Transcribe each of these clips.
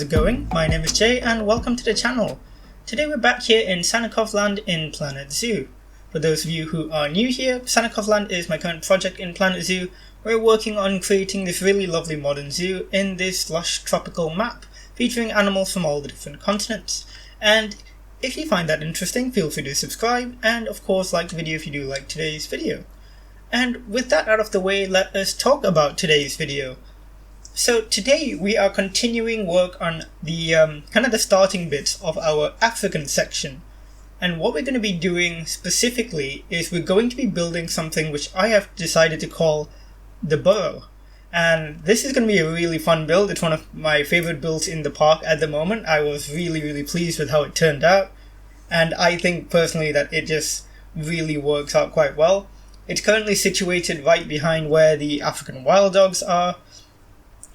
how's it going? My name is Jay and welcome to the channel. Today we're back here in Sannikovland in Planet Zoo. For those of you who are new here, Sannikovland is my current project in Planet Zoo. We're working on creating this really lovely modern zoo in this lush tropical map featuring animals from all the different continents. And if you find that interesting, feel free to subscribe and of course like the video if you do like today's video. And with that out of the way, let us talk about today's video. So today we are continuing work on the kind of the starting bits of our African section. And what we're going to be doing specifically is we're going to be building something which I have decided to call the Burrow. And this is going to be a really fun build. It's one of my favorite builds in the park at the moment. I was really pleased with how it turned out. And I think personally that it just really works out quite well. It's currently situated right behind where the African wild dogs are.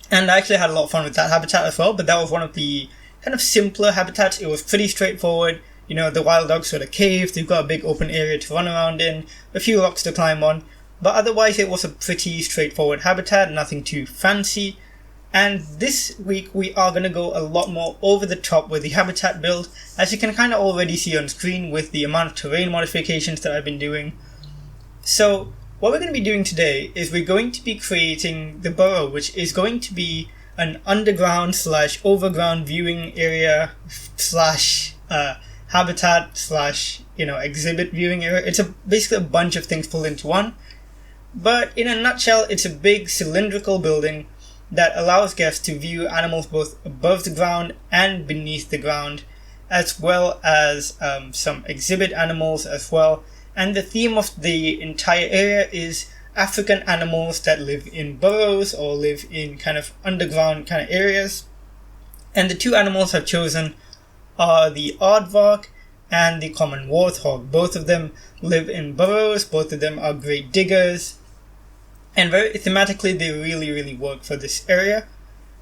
And I actually had a lot of fun with that habitat as well, but that was one of the kind of simpler habitats. It was pretty straightforward. You know, the wild dogs sort of cave, they've got a big open area to run around in, a few rocks to climb on, but otherwise it was a pretty straightforward habitat, nothing too fancy. And this week we are going to go a lot more over the top with the habitat build, as you can kind of already see on screen with the amount of terrain modifications that I've been doing. So what we're going to be doing today is we're going to be creating the Burrow, which is going to be an underground / overground viewing area / habitat / exhibit viewing area. It's basically a bunch of things pulled into one. But in a nutshell, it's a big cylindrical building that allows guests to view animals both above the ground and beneath the ground, as well as some exhibit animals as well. And the theme of the entire area is African animals that live in burrows or live in kind of underground kind of areas. And the two animals I've chosen are the Aardvark and the common Warthog. Both of them live in burrows, both of them are great diggers, and very thematically they really work for this area.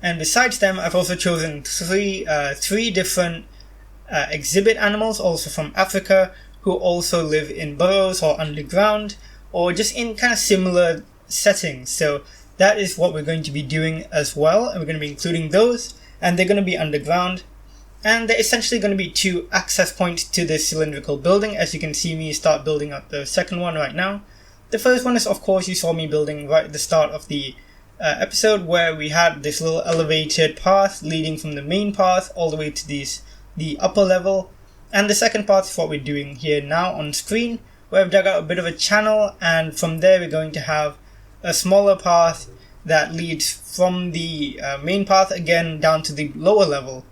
And besides them, I've also chosen three different exhibit animals, also from Africa, who also live in burrows or underground, or just in kind of similar settings. So that is what we're going to be doing as well, and we're going to be including those, and they're going to be underground. And they're essentially going to be two access points to this cylindrical building, as you can see me start building up the second one right now. The first one is, of course, you saw me building right at the start of the episode, where we had this little elevated path leading from the main path all the way to the upper level. And the second part is what we're doing here now on screen, where I've dug out a bit of a channel, and from there we're going to have a smaller path that leads from the main path again down to the lower level.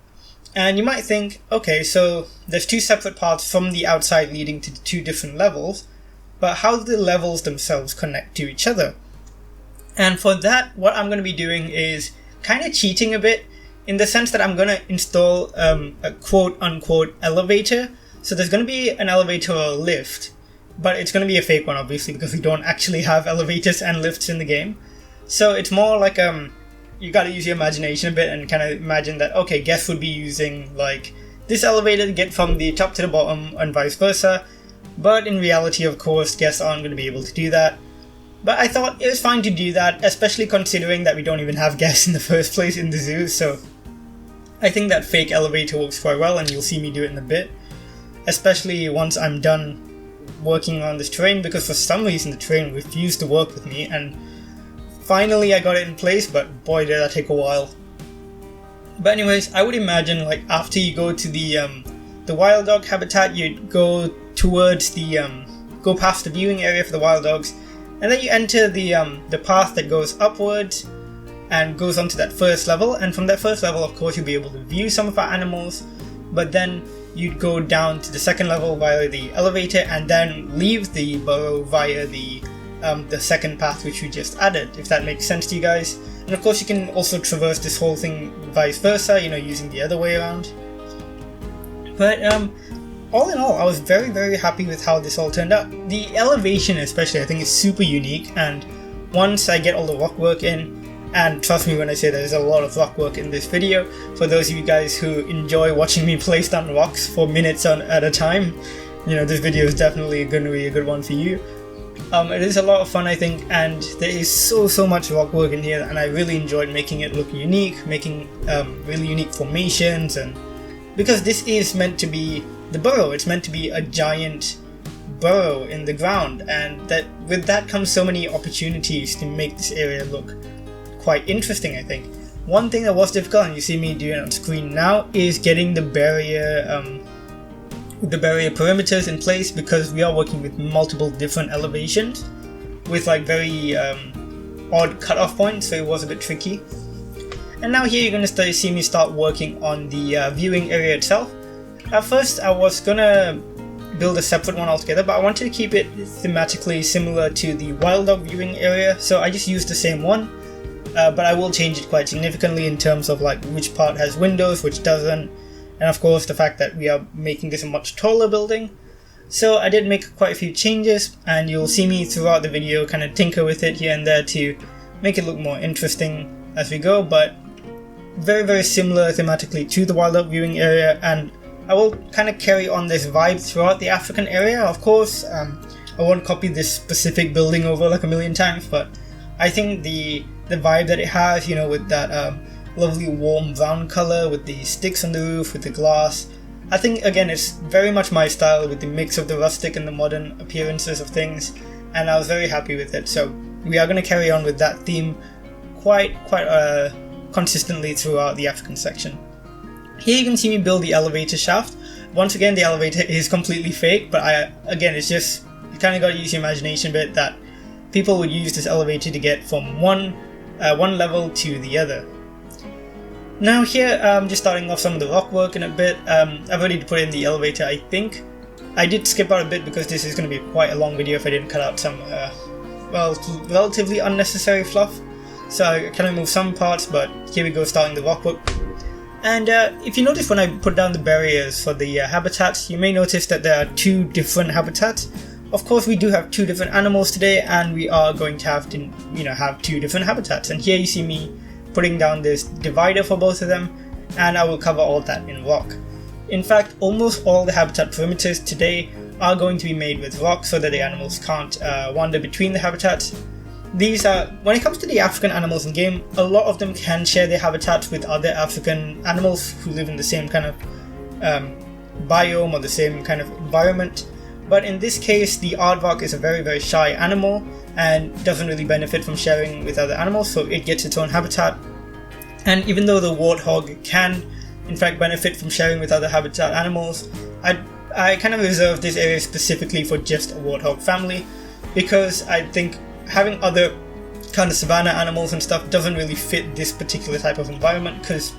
And you might think, okay, so there's two separate paths from the outside leading to the two different levels, but how do the levels themselves connect to each other? And for that, what I'm going to be doing is kind of cheating a bit, in the sense that I'm going to install a quote-unquote elevator. So there's going to be an elevator or a lift, but it's going to be a fake one, obviously, because we don't actually have elevators and lifts in the game. So it's more like you got to use your imagination a bit and kind of imagine that, okay, guests would be using like this elevator to get from the top to the bottom and vice versa. But in reality, of course, guests aren't going to be able to do that. But I thought it was fine to do that, especially considering that we don't even have guests in the first place in the zoo. So I think that fake elevator works quite well, and you'll see me do it in a bit, especially once I'm done working on this terrain, because for some reason the terrain refused to work with me, and finally I got it in place, but boy did that take a while. But anyways, I would imagine like after you go to the wild dog habitat, you'd go towards go past the viewing area for the wild dogs, and then you enter the path that goes upwards and goes on to that first level. And from that first level, of course, you'll be able to view some of our animals, but then you'd go down to the second level via the elevator and then leave the burrow via the second path which we just added, if that makes sense to you guys. And of course you can also traverse this whole thing vice versa, using the other way around. But all in all, I was very happy with how this all turned out. The elevation especially, I think, is super unique, and once I get all the rockwork in, and trust me when I say there's a lot of rock work in this video, for those of you guys who enjoy watching me place down rocks for minutes at a time, this video is definitely going to be a good one for you. It is a lot of fun, I think, and there is so much rock work in here, and I really enjoyed making it look unique, making really unique formations, and because this is meant to be the burrow, it's meant to be a giant burrow in the ground, and that with that comes so many opportunities to make this area look quite interesting, I think. One thing that was difficult, and you see me doing it on screen now, is getting the barrier perimeters in place, because we are working with multiple different elevations with like very odd cutoff points, so it was a bit tricky. And now here you're going to see me start working on the viewing area itself. At first I was going to build a separate one altogether, but I wanted to keep it thematically similar to the Warthog viewing area, so I just used the same one, but I will change it quite significantly in terms of like which part has windows, which doesn't, and of course the fact that we are making this a much taller building. So I did make quite a few changes, and you'll see me throughout the video kind of tinker with it here and there to make it look more interesting as we go, but very similar thematically to the Warthog viewing area, and I will kind of carry on this vibe throughout the African area. Of course, I won't copy this specific building over like a million times, but I think the vibe that it has, you know, with that lovely warm brown color, with the sticks on the roof, with the glass, I think again it's very much my style, with the mix of the rustic and the modern appearances of things, and I was very happy with it. So we are going to carry on with that theme quite consistently throughout the African section. Here you can see me build the elevator shaft. Once again, the elevator is completely fake, but it's just, you kind of got to use your imagination a bit, that people would use this elevator to get from one level to the other. Now here, I'm just starting off some of the rock work in a bit. I've already put in the elevator, I think. I did skip out a bit because this is going to be quite a long video if I didn't cut out some, relatively unnecessary fluff. So I kind of moved some parts, but here we go, starting the rock work. And if you notice when I put down the barriers for the habitats, you may notice that there are two different habitats. Of course, we do have two different animals today, and we are going to have to, have two different habitats. And here you see me putting down this divider for both of them, and I will cover all that in rock. In fact, almost all the habitat perimeters today are going to be made with rock, so that the animals can't wander between the habitats. These are, when it comes to the African animals in game, a lot of them can share their habitats with other African animals who live in the same kind of biome or the same kind of environment. But in this case, the Aardvark is a very shy animal and doesn't really benefit from sharing with other animals, so it gets its own habitat. And even though the Warthog can in fact benefit from sharing with other habitat animals, I kind of reserve this area specifically for just a Warthog family, because I think having other kind of savanna animals and stuff doesn't really fit this particular type of environment, because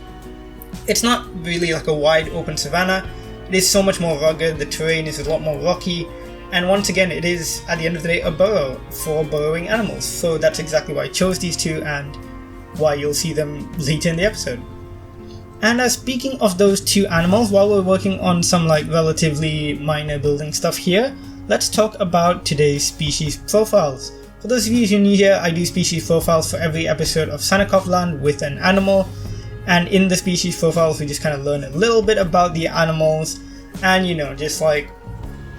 it's not really like a wide open savanna. It is so much more rugged, the terrain is a lot more rocky, and once again it is, at the end of the day, a burrow for burrowing animals. So that's exactly why I chose these two, and why you'll see them later in the episode. And speaking of those two animals, while we're working on some like relatively minor building stuff here, let's talk about today's species profiles. For those of you who are new here, I do species profiles for every episode of Sannikovland with an animal, and in the species profiles we just kind of learn a little bit about the animals, and just like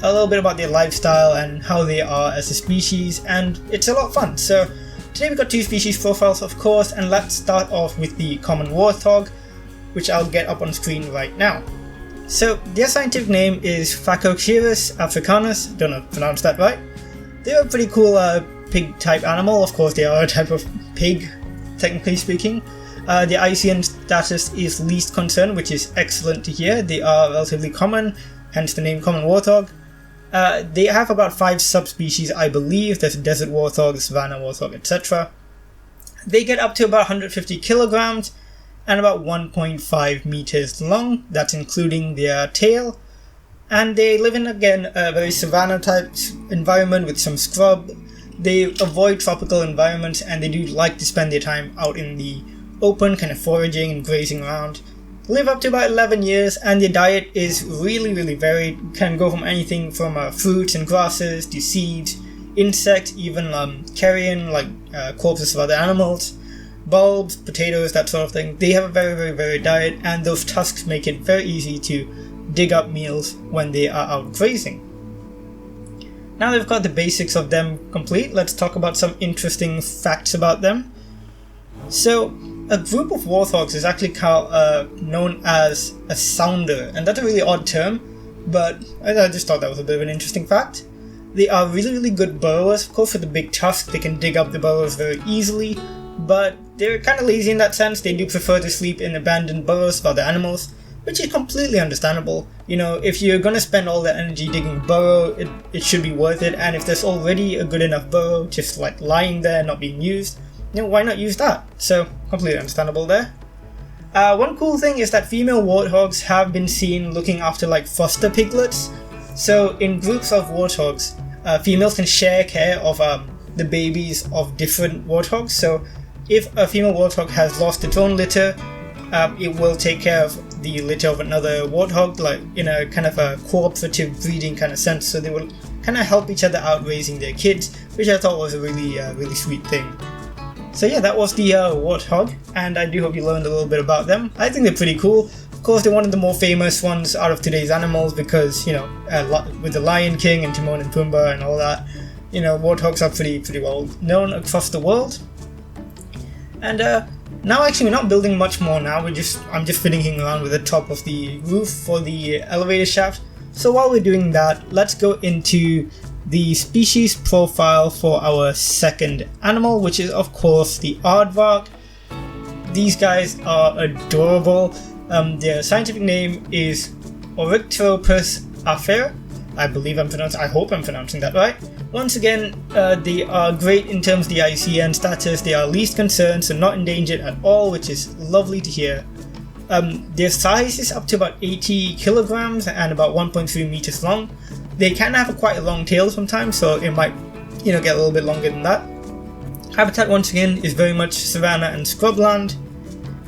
a little bit about their lifestyle and how they are as a species, and it's a lot of fun. So today we've got two species profiles, of course, and let's start off with the common warthog, which I'll get up on screen right now. So their scientific name is Phacoxerus africanus, don't know if I pronounced that right. They're a pretty cool pig type animal. Of course they are a type of pig, technically speaking. Their IUCN status is least concern, which is excellent to hear. They are relatively common, hence the name common warthog. They have about 5 subspecies, I believe. There's desert warthog, savanna warthog, etc. They get up to about 150 kilograms and about 1.5 meters long. That's including their tail. And they live in, again, a very savanna type environment with some scrub. They avoid tropical environments, and they do like to spend their time out in the open, kind of foraging and grazing around. They live up to about 11 years, and their diet is really varied. Can go from anything from fruits and grasses to seeds, insects, even carrion like corpses of other animals, bulbs, potatoes, that sort of thing. They have a very varied diet, and those tusks make it very easy to dig up meals when they are out grazing. Now they've got the basics of them complete, let's talk about some interesting facts about them. So, a group of warthogs is actually known as a sounder, and that's a really odd term, but I just thought that was a bit of an interesting fact. They are really, really good burrowers. Of course, with the big tusk, they can dig up the burrows very easily, but they're kind of lazy in that sense. They do prefer to sleep in abandoned burrows for other animals, which is completely understandable. You know, if you're gonna spend all that energy digging a burrow, it should be worth it, and if there's already a good enough burrow just like lying there not being used, you know, why not use that? So, completely understandable there. One cool thing is that female warthogs have been seen looking after like foster piglets. So, in groups of warthogs, females can share care of the babies of different warthogs. So, if a female warthog has lost its own litter, it will take care of the litter of another warthog, like in a kind of a cooperative breeding kind of sense. So, they will kind of help each other out raising their kids, which I thought was a really, really sweet thing. So yeah, that was the Warthog, and I do hope you learned a little bit about them. I think they're pretty cool. Of course, they're one of the more famous ones out of today's animals because, you know, with the Lion King and Timon and Pumbaa and all that, you know, warthogs are pretty well known across the world. And now actually we're not building much more now, I'm just fiddling around with the top of the roof for the elevator shaft. So while we're doing that, let's go into the species profile for our second animal, which is of course the Aardvark. These guys are adorable. Their scientific name is Oryctropus afer. I hope I'm pronouncing that right. Once again, they are great in terms of the IUCN status. They are least concern, so not endangered at all, which is lovely to hear. Their size is up to about 80 kilograms and about 1.3 meters long. They can have quite a long tail sometimes, so it might, you know, get a little bit longer than that. Habitat once again is very much savanna and scrubland,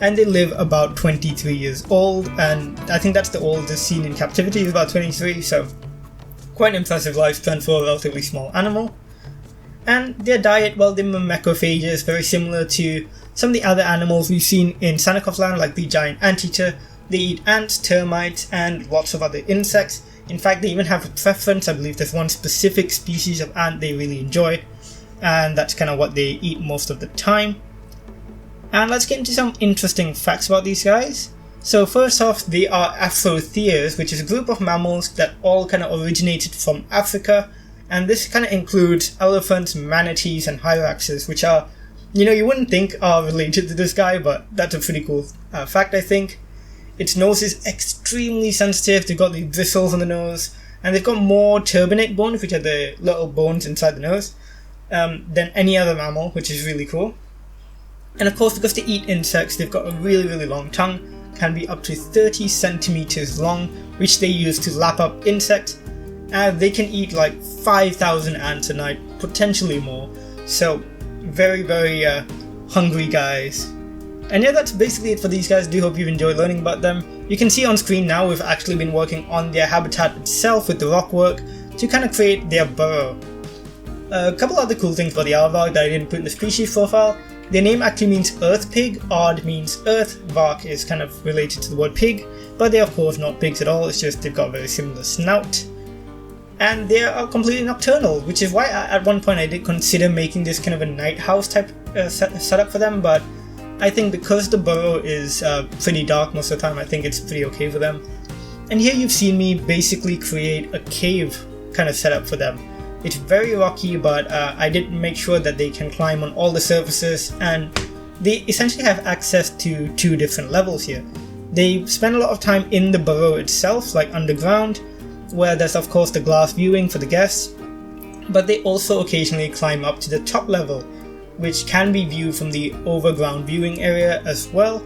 and they live about 23 years old, and I think that's the oldest seen in captivity is about 23, so quite an impressive lifespan for a relatively small animal. And their diet, well, they're macrophages, very similar to some of the other animals we've seen in Sannikovland, like the giant anteater. They eat ants, termites, and lots of other insects. In fact, they even have a preference. I believe there's one specific species of ant they really enjoy, and that's kind of what they eat most of the time. And let's get into some interesting facts about these guys. So first off, they are Afrotheres, which is a group of mammals that all kind of originated from Africa, and this kind of includes elephants, manatees, and hyraxes, which are, you know, you wouldn't think are related to this guy, but that's a pretty cool fact, I think. Its nose is extremely sensitive. They've got the bristles on the nose, and they've got more turbinate bones, which are the little bones inside the nose, than any other mammal, which is really cool. And of course, because they eat insects, they've got a really, really long tongue, can be up to 30 centimeters long, which they use to lap up insects. And they can eat like 5,000 ants a night, potentially more. So, very, very hungry guys. And yeah, that's basically it for these guys. Do hope you've enjoyed learning about them. You can see on screen now we've actually been working on their habitat itself with the Rockwork to kind of create their burrow. A couple other cool things about the Aardvark that I didn't put in the species profile. Their name actually means earth pig. Aard means earth, Vark is kind of related to the word pig, but they're of course not pigs at all, it's just they've got a very similar snout. And they are completely nocturnal, which is why at one point I did consider making this kind of a night house type setup for them, but I think because the burrow is pretty dark most of the time, I think it's pretty okay for them. And here you've seen me basically create a cave kind of setup for them. It's very rocky, but I did make sure that they can climb on all the surfaces, and they essentially have access to 2 different levels here. They spend a lot of time in the burrow itself, like underground, where there's of course the glass viewing for the guests, but they also occasionally climb up to the top level, which can be viewed from the overground viewing area as well.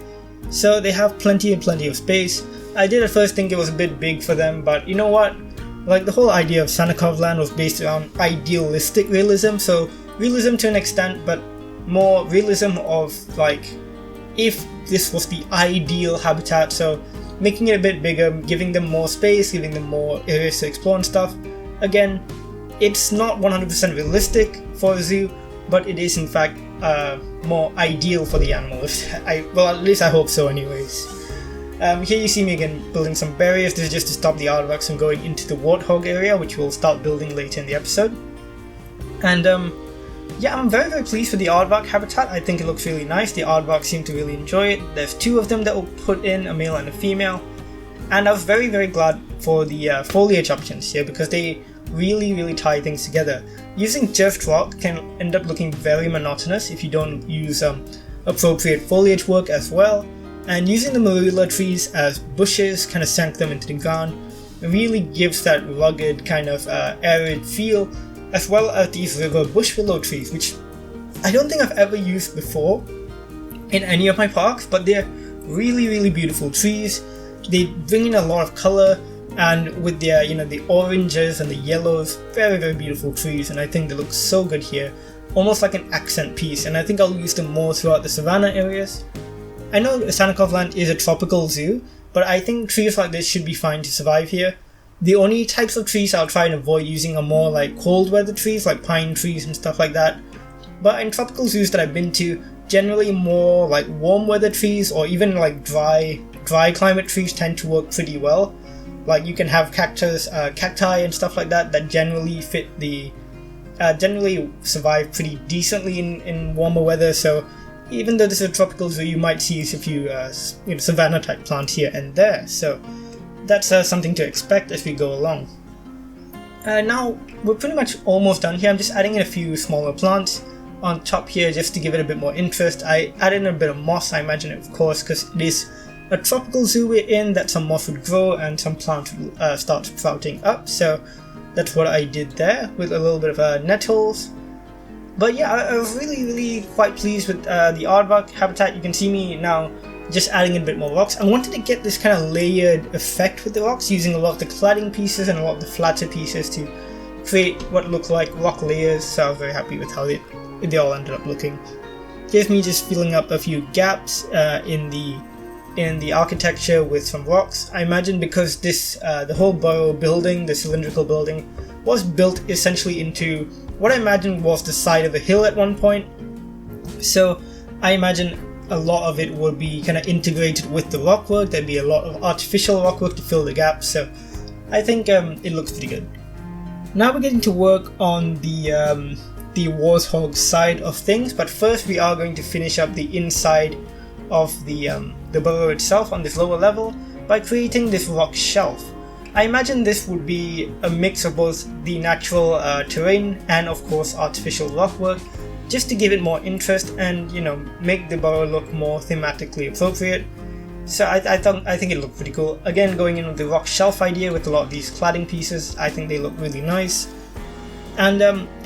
So they have plenty of space. I did at first think it was a bit big for them, but you know what? Like, the whole idea of Sannikovland was based around idealistic realism, so realism to an extent, but more realism of like, if this was the ideal habitat, so making it a bit bigger, giving them more space, giving them more areas to explore and stuff. Again, it's not 100% realistic for a zoo, but it is in fact more ideal for the animals. Well, at least I hope so anyways. Here you see me again building some barriers. This is just to stop the aardvarks from going into the Warthog area, which we'll start building later in the episode. And yeah, I'm very, very pleased with the aardvark habitat. I think it looks really nice. The aardvark seem to really enjoy it. There's 2 of them that will put in, a male and a female. And I was very, very glad for the foliage options here because they really, really tie things together. Using just rock can end up looking very monotonous if you don't use appropriate foliage work as well. And using the marula trees as bushes, kind of sink them into the ground, really gives that rugged kind of arid feel, as well as these river bush willow trees, which I don't think I've ever used before in any of my parks, but they're really, really beautiful trees. They bring in a lot of color, and with their, the oranges and the yellows, very, very beautiful trees, and I think they look so good here, almost like an accent piece, and I think I'll use them more throughout the savanna areas. I know Sannikovland is a tropical zoo, but I think trees like this should be fine to survive here. The only types of trees I'll try and avoid using are more like cold weather trees, like pine trees and stuff like that. But in tropical zoos that I've been to, generally more like warm weather trees or even like dry climate trees tend to work pretty well. Like you can have cacti and stuff like that generally generally survive pretty decently in warmer weather. So even though this is a tropical zoo, you might see a few savanna type plants here and there. So that's something to expect as we go along. Now we're pretty much almost done here. I'm just adding in a few smaller plants on top here just to give it a bit more interest. I added in a bit of moss, I imagine, of course, because it is a tropical zoo we're in, that some moss would grow and some plants would start sprouting up. So that's what I did there with a little bit of nettles. But yeah, I was really, really quite pleased with the aardvark habitat. You can see me now just adding in a bit more rocks. I wanted to get this kind of layered effect with the rocks, using a lot of the cladding pieces and a lot of the flatter pieces to create what look like rock layers. So I was very happy with how they all ended up looking. Here's me just filling up a few gaps in the architecture with some rocks. I imagine because this the whole Burrow building, the cylindrical building, was built essentially into what I imagine was the side of a hill at one point. So I imagine a lot of it would be kind of integrated with the rockwork. There'd be a lot of artificial rockwork to fill the gaps. So I think it looks pretty good. Now we're getting to work on the Warthog side of things, but first we are going to finish up the inside of the burrow itself on this lower level by creating this rock shelf. I imagine this would be a mix of both the natural terrain and of course artificial rockwork, just to give it more interest and make the burrow look more thematically appropriate. So I think it looked pretty cool. Again, going in with the rock shelf idea with a lot of these cladding pieces, I think they look really nice. And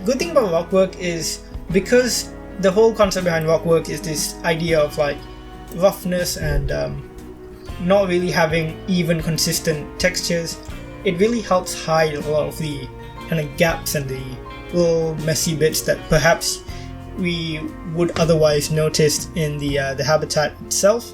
good thing about rockwork is because the whole concept behind rockwork is this idea of like roughness and not really having even consistent textures, it really helps hide a lot of the kind of gaps and the little messy bits that perhaps we would otherwise notice in the habitat itself.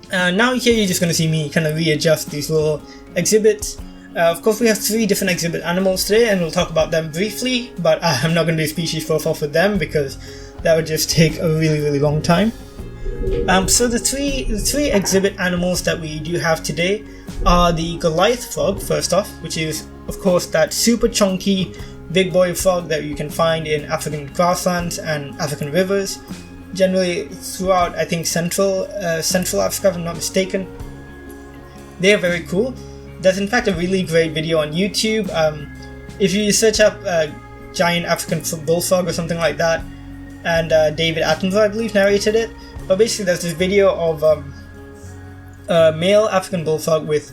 Now here you're just going to see me kind of readjust these little exhibits. Of course we have 3 different exhibit animals today and we'll talk about them briefly, but I'm not going to do a species profile for them because that would just take a really, really long time. So the three exhibit animals that we do have today are the Goliath frog, first off, which is of course that super chunky big boy frog that you can find in African grasslands and African rivers, generally throughout I think Central Africa if I'm not mistaken. They are very cool. There's in fact a really great video on YouTube. If you search up giant African bullfrog or something like that, and David Attenborough I believe narrated it. But basically there's this video of a male African bullfrog with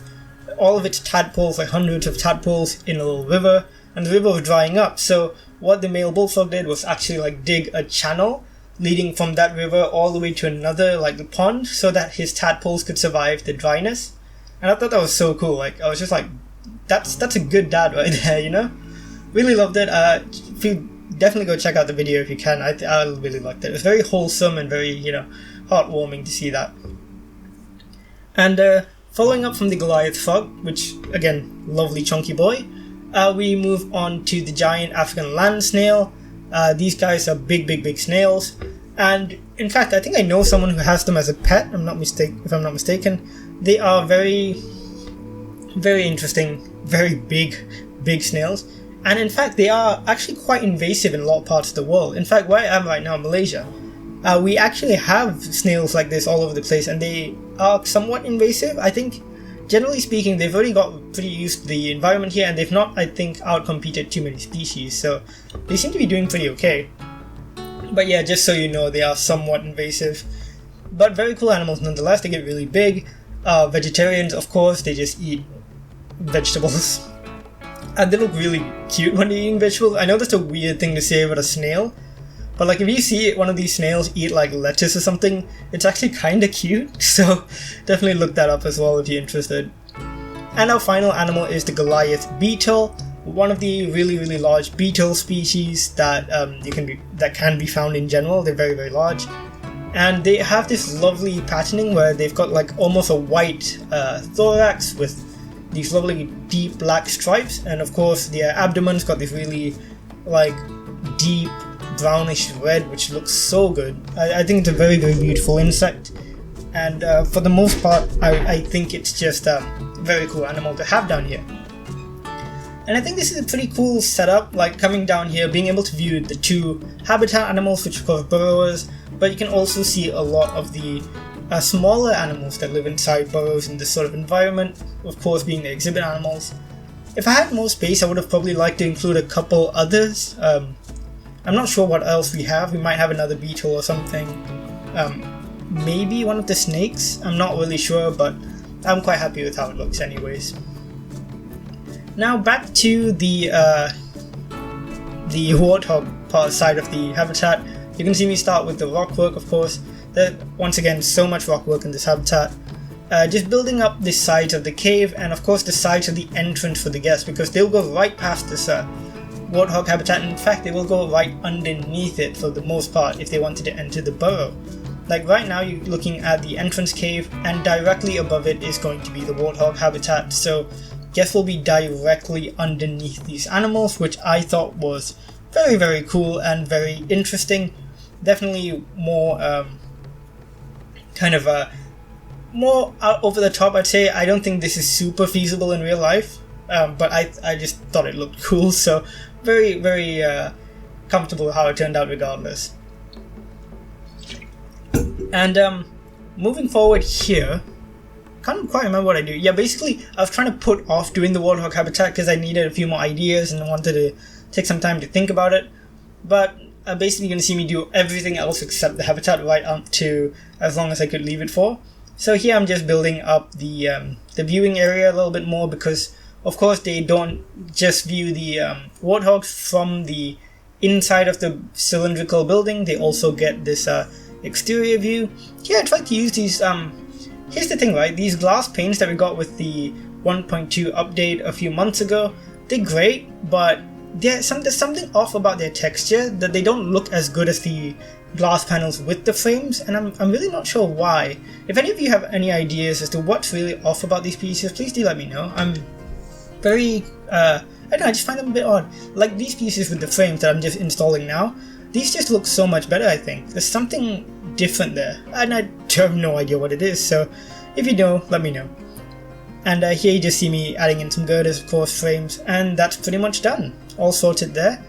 all of its tadpoles, like hundreds of tadpoles in a little river, and the river was drying up. So what the male bullfrog did was actually like dig a channel leading from that river all the way to another like the pond so that his tadpoles could survive the dryness. And I thought that was so cool. Like I was just like, that's a good dad right there, Really loved it. Definitely go check out the video if you can. I really liked it. It's very wholesome and very, heartwarming to see that. And following up from the Goliath frog, which again, lovely chunky boy, we move on to the giant African land snail. These guys are big snails. And in fact, I think I know someone who has them as a pet. If I'm not mistaken. They are very, very interesting, very big snails. And in fact, they are actually quite invasive in a lot of parts of the world. In fact, where I am right now in Malaysia, we actually have snails like this all over the place, and they are somewhat invasive. I think, generally speaking, they've already got pretty used to the environment here, and they've not, I think, outcompeted too many species, so they seem to be doing pretty okay. But yeah, just so you know, they are somewhat invasive. But very cool animals nonetheless. They get really big. Vegetarians, of course, they just eat vegetables. And they look really cute when they're eating vegetables. I know that's a weird thing to say about a snail, but like if you see one of these snails eat like lettuce or something, it's actually kinda cute, so definitely look that up as well if you're interested. And our final animal is the Goliath beetle, one of the really large beetle species that can be found in general. They're very large. And they have this lovely patterning where they've got like almost a white thorax with these lovely deep black stripes, and of course their abdomen's got this really like deep brownish red, which looks so good. I think it's a very beautiful insect, and for the most part I think it's just a very cool animal to have down here. And I think this is a pretty cool setup, like coming down here, being able to view the two habitat animals, which of course burrowers, but you can also see a lot of the smaller animals that live inside burrows in this sort of environment, of course being the exhibit animals. If I had more space, I would have probably liked to include a couple others. I'm not sure what else we have. We might have another beetle or something. Maybe one of the snakes. I'm not really sure, but I'm quite happy with how it looks anyways. Now back to the warthog side of the habitat. You can see me start with the rockwork, of course. Once again, so much rockwork in this habitat. Just building up the sides of the cave, and of course the sides of the entrance for the guests, because they'll go right past this warthog habitat. In fact, they will go right underneath it for the most part if they wanted to enter the burrow. Like right now you're looking at the entrance cave, and directly above it is going to be the warthog habitat, so guests will be directly underneath these animals, which I thought was very cool and very interesting. Definitely more more out over the top, I'd say. I don't think this is super feasible in real life, but I just thought it looked cool, so very comfortable with how it turned out regardless. And moving forward here, can't quite remember what I do. Yeah, basically I was trying to put off doing the warthog habitat because I needed a few more ideas and I wanted to take some time to think about it, but basically you're going to see me do everything else except the habitat right up to as long as I could leave it for. So here I'm just building up the viewing area a little bit more, because of course they don't just view the warthogs from the inside of the cylindrical building, they also get this exterior view. Here I tried to use these, here's the thing, right, these glass panes that we got with the 1.2 update a few months ago, they're great, but there's something off about their texture, that they don't look as good as the glass panels with the frames, and I'm really not sure why. If any of you have any ideas as to what's really off about these pieces, please do let me know. I'm very, I don't know, I just find them a bit odd. Like these pieces with the frames that I'm just installing now, these just look so much better, I think. There's something different there, and I have no idea what it is, so if you know, let me know. And here you just see me adding in some girders, of course, frames, and that's pretty much done. All sorted there.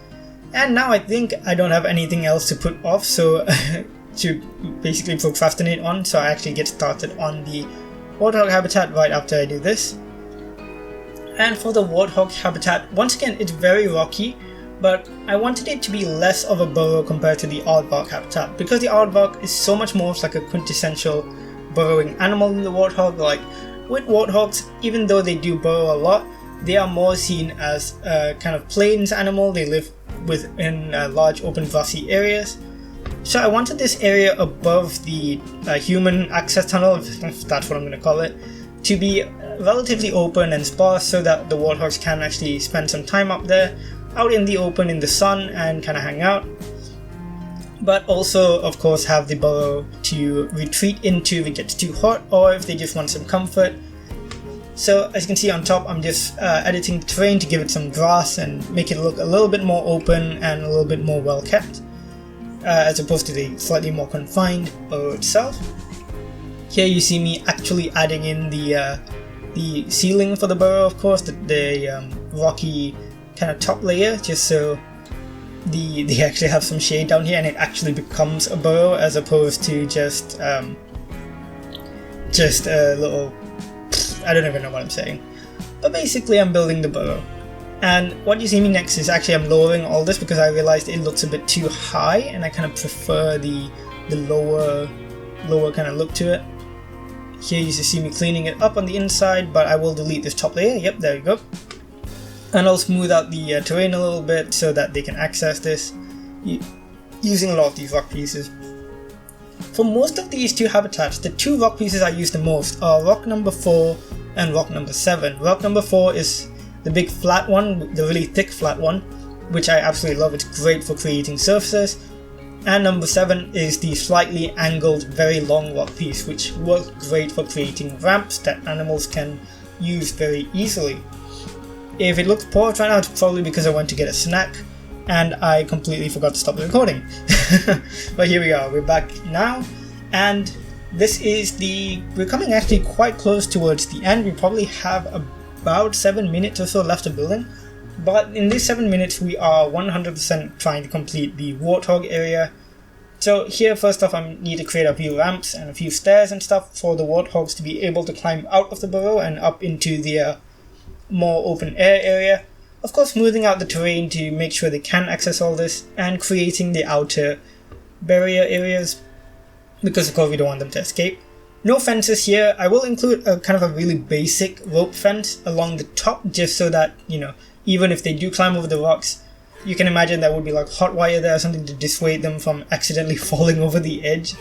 And now I think I don't have anything else to put off, so to basically procrastinate on, so I actually get started on the warthog habitat right after I do this. And for the warthog habitat, once again, it's very rocky, but I wanted it to be less of a burrow compared to the aardvark habitat, because the aardvark is so much more like a quintessential burrowing animal than the warthog. Like with warthogs, even though they do burrow a lot, they are more seen as a kind of plains animal. They live within large open grassy areas. So I wanted this area above the human access tunnel, if that's what I'm going to call it, to be relatively open and sparse, so that the warthogs can actually spend some time up there, out in the open in the sun, and kind of hang out. But also, of course, have the burrow to retreat into if it gets too hot, or if they just want some comfort. So as you can see on top, I'm just editing the terrain to give it some grass and make it look a little bit more open and a little bit more well kept, as opposed to the slightly more confined burrow itself. Here you see me actually adding in the ceiling for the burrow, of course, the rocky kind of top layer, just so they actually have some shade down here and it actually becomes a burrow as opposed to just a little, I don't even know what I'm saying. But basically I'm building the burrow. And what you see me next is actually I'm lowering all this because I realized it looks a bit too high and I kind of prefer the lower kind of look to it. Here you see me cleaning it up on the inside, but I will delete this top layer. Yep, there you go. And I'll smooth out the terrain a little bit so that they can access this using a lot of these rock pieces. For most of these two habitats, the two rock pieces I use the most are rock number 4 and rock number 7. Rock number 4 is the big flat one, the really thick flat one, which I absolutely love. It's great for creating surfaces. And number 7 is the slightly angled, very long rock piece, which works great for creating ramps that animals can use very easily. If it looks poor right now, it's probably because I went to get a snack and I completely forgot to stop the recording. But here we are, we're back now, and we're coming actually quite close towards the end. We probably have about 7 minutes or so left of building, but in these 7 minutes we are 100% trying to complete the Warthog area. So here, first off, I need to create a few ramps and a few stairs and stuff for the Warthogs to be able to climb out of the burrow and up into the more open air area. Of course, smoothing out the terrain to make sure they can access all this, and creating the outer barrier areas because of course we don't want them to escape. No fences here. I will include a kind of a really basic rope fence along the top, just so that, you know, even if they do climb over the rocks, you can imagine there would be like hot wire there or something to dissuade them from accidentally falling over the edge.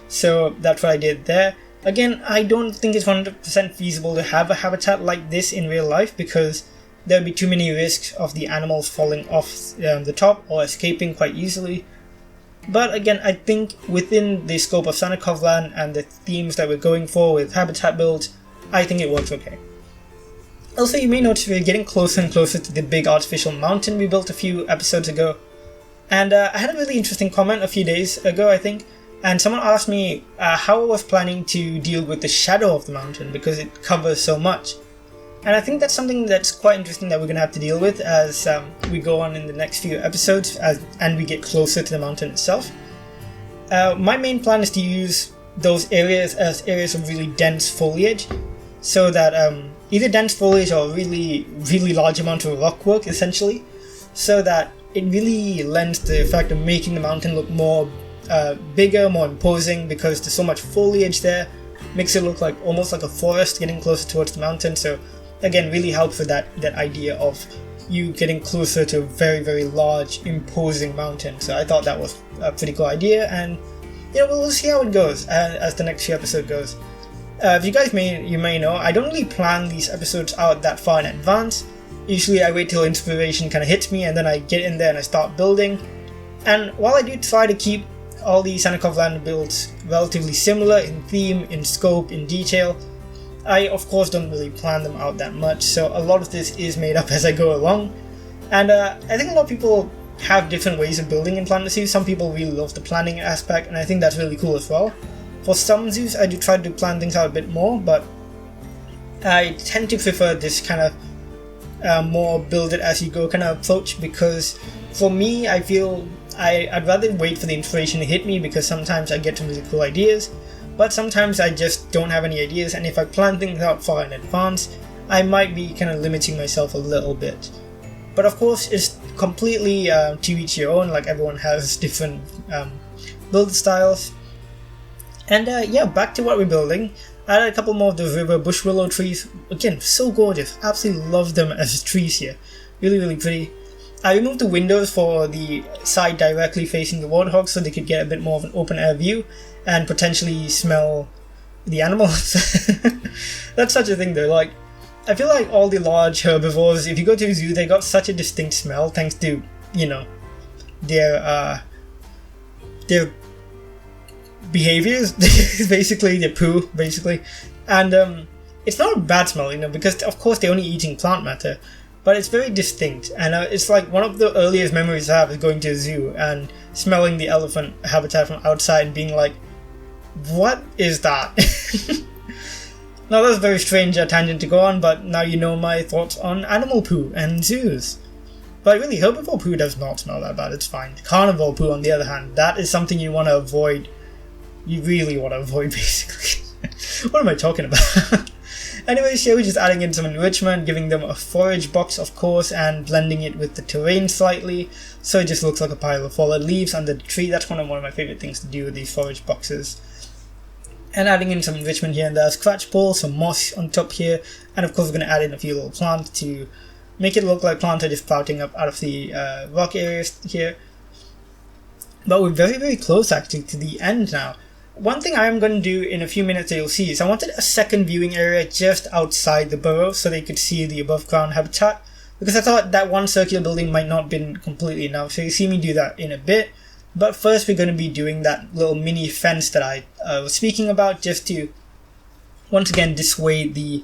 So that's what I did there. Again, I don't think it's 100% feasible to have a habitat like this in real life because there would be too many risks of the animals falling off the top or escaping quite easily. But again, I think within the scope of Sannikovland and the themes that we're going for with habitat builds, I think it works okay. Also, you may notice we're getting closer and closer to the big artificial mountain we built a few episodes ago. And I had a really interesting comment a few days ago, I think. And someone asked me how I was planning to deal with the shadow of the mountain because it covers so much. And I think that's something that's quite interesting that we're going to have to deal with as we go on in the next few episodes and we get closer to the mountain itself. My main plan is to use those areas as areas of really dense foliage so that either dense foliage or really, really large amount of rockwork essentially, so that it really lends the effect of making the mountain look more bigger, more imposing because there's so much foliage there. Makes it look like almost like a forest getting closer towards the mountain. So again, really helps with that idea of you getting closer to a very, very large, imposing mountain. So I thought that was a pretty cool idea, and you know, we'll see how it goes as the next few episodes goes. If you guys may know, I don't really plan these episodes out that far in advance. Usually I wait till inspiration kind of hits me and then I get in there and I start building. And while I do try to keep all the Sannikovland builds relatively similar in theme, in scope, in detail, I of course don't really plan them out that much, so a lot of this is made up as I go along. And I think a lot of people have different ways of building in Planet Zoo. Some people really love the planning aspect, and I think that's really cool as well. For some zoos, I do try to plan things out a bit more, but I tend to prefer this kind of more build it as you go kind of approach, because for me, I feel I'd rather wait for the inspiration to hit me, because sometimes I get some really cool ideas, but sometimes I just don't have any ideas, and if I plan things out far in advance, I might be kind of limiting myself a little bit. But of course, it's completely to each your own, like everyone has different build styles. And yeah, back to what we're building. I added a couple more of the river bush willow trees. Again, so gorgeous. Absolutely love them as trees here. Really, really pretty. I removed the windows for the side directly facing the warthog so they could get a bit more of an open air view and potentially smell the animals. That's such a thing though. Like, I feel like all the large herbivores, if you go to a zoo, they got such a distinct smell thanks to, you know, their behaviors, basically, their poo, basically. And it's not a bad smell, you know, because of course they're only eating plant matter, but it's very distinct. And it's like one of the earliest memories I have is going to a zoo and smelling the elephant habitat from outside and being like, What is that? Now that's a very strange tangent to go on, but now you know my thoughts on animal poo and zoos. But really, herbivore poo does not smell that bad, it's fine. Carnivore poo, on the other hand, that is something you want to avoid. You really want to avoid, basically. What am I talking about? Anyways, here we're just adding in some enrichment, giving them a forage box, of course, and blending it with the terrain slightly, so it just looks like a pile of fallen leaves under the tree. That's one of my favourite things to do with these forage boxes. And adding in some enrichment here and there, scratch poles, some moss on top here, and of course we're going to add in a few little plants to make it look like plants are just sprouting up out of the rock areas here. But we're very, very close actually to the end now. One thing I am going to do in a few minutes that you'll see is I wanted a second viewing area just outside the burrow so they could see the above ground habitat, because I thought that one circular building might not have been completely enough, so you'll see me do that in a bit. But first we're going to be doing that little mini fence that I was speaking about, just to once again dissuade the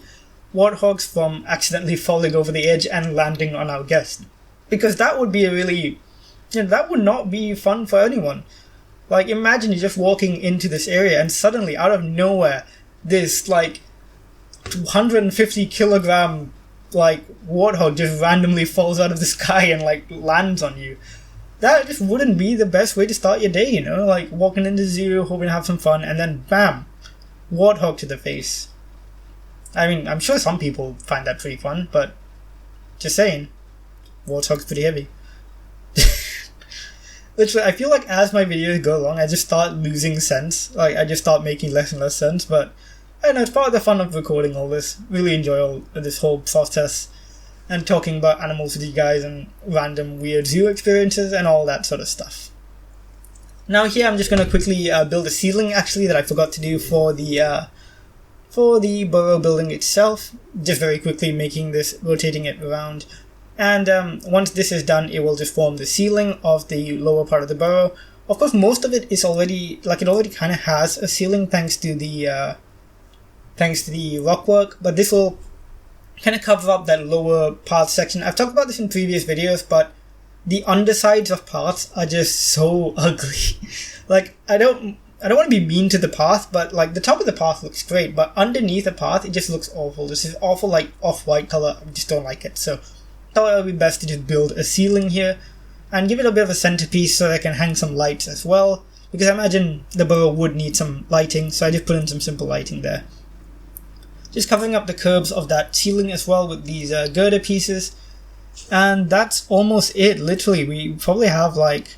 warthogs from accidentally falling over the edge and landing on our guest. Because that would be a really, that would not be fun for anyone. Like, imagine you're just walking into this area and suddenly, out of nowhere, this, like, 150 kilogram, like, warthog just randomly falls out of the sky and, like, lands on you. That just wouldn't be the best way to start your day, you know? Like, walking into the zoo, hoping to have some fun, and then, bam! Warthog to the face. I mean, I'm sure some people find that pretty fun, but just saying, warthog's pretty heavy. Literally, I feel like as my videos go along, I just start losing sense. Like, I just start making less and less sense, but I don't know, it's part of the fun of recording all this. Really enjoy all this whole process and talking about animals with you guys and random weird zoo experiences and all that sort of stuff. Now here I'm just going to quickly build a ceiling actually that I forgot to do for the burrow building itself. Just very quickly making this, rotating it around. And once this is done, it will just form the ceiling of the lower part of the burrow. Of course, most of it is already, like, it already kind of has a ceiling thanks to the rockwork, but this will kind of cover up that lower path section. I've talked about this in previous videos, but the undersides of paths are just so ugly. Like, I don't want to be mean to the path, but like the top of the path looks great, but underneath the path it just looks awful. This is awful, like off-white color. I just don't like it. So I thought it would be best to just build a ceiling here and give it a bit of a centerpiece so I can hang some lights as well, because I imagine the burrow would need some lighting, so I just put in some simple lighting there. Just covering up the curbs of that ceiling as well with these girder pieces, and that's almost it. Literally, we probably have like,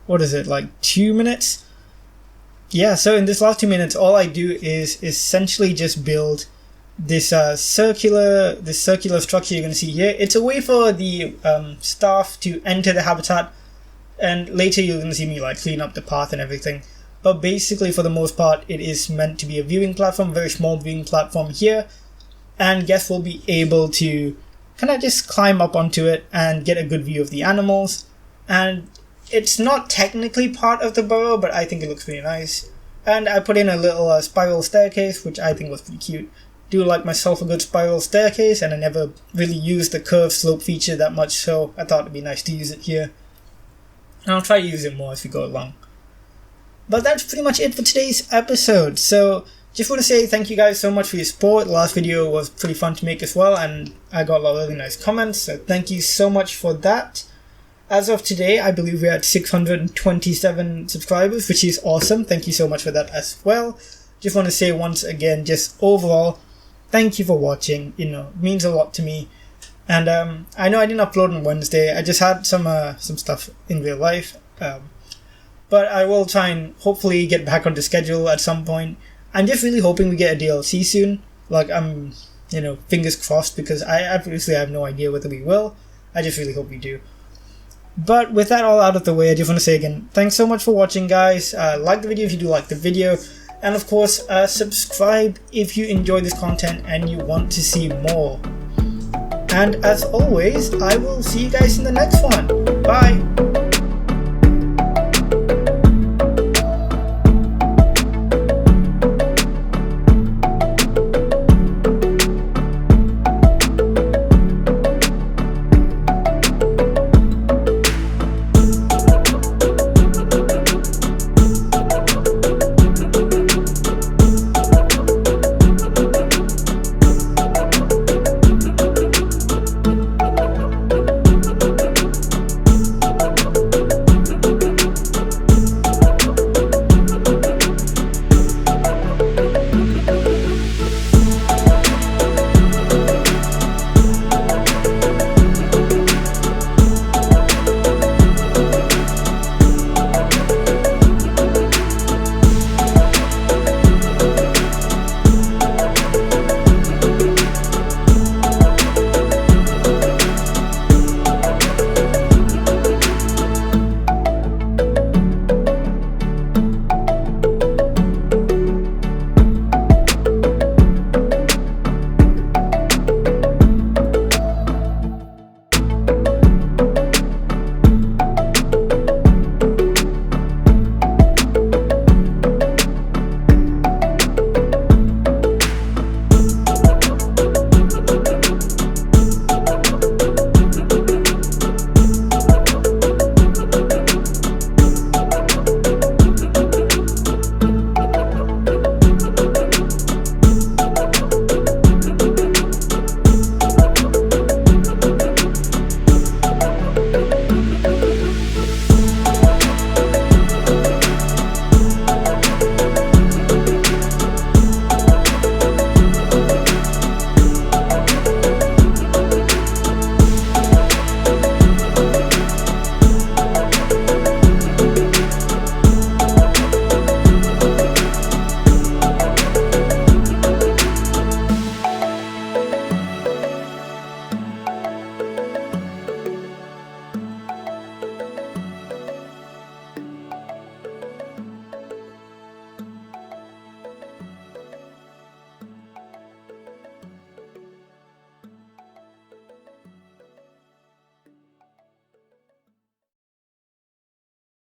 what is it, like 2 minutes? Yeah, so in this last 2 minutes, all I do is essentially just build this circular structure you're going to see here. It's a way for the staff to enter the habitat, and later you're going to see me like clean up the path and everything. But basically, for the most part, it is meant to be a viewing platform, a very small viewing platform here, and guests will be able to kind of just climb up onto it and get a good view of the animals. And it's not technically part of the burrow, but I think it looks pretty nice. And I put in a little spiral staircase, which I think was pretty cute. Do like myself a good spiral staircase, and I never really used the curved slope feature that much, so I thought it'd be nice to use it here. And I'll try to use it more as we go along. But that's pretty much it for today's episode. So just want to say thank you guys so much for your support. The last video was pretty fun to make as well, and I got a lot of really nice comments, so thank you so much for that. As of today, I believe we're at 627 subscribers, which is awesome. Thank you so much for that as well. Just want to say once again, just overall, thank you for watching. You know, it means a lot to me. And I know I didn't upload on Wednesday. I just had some stuff in real life. But I will try and hopefully get back on the schedule at some point. I'm just really hoping we get a DLC soon. Like, I'm, fingers crossed, because I obviously have no idea whether we will. I just really hope we do. But with that all out of the way, I just want to say again, thanks so much for watching, guys. Like the video if you do like the video. And of course, subscribe if you enjoy this content and you want to see more. And as always, I will see you guys in the next one. Bye!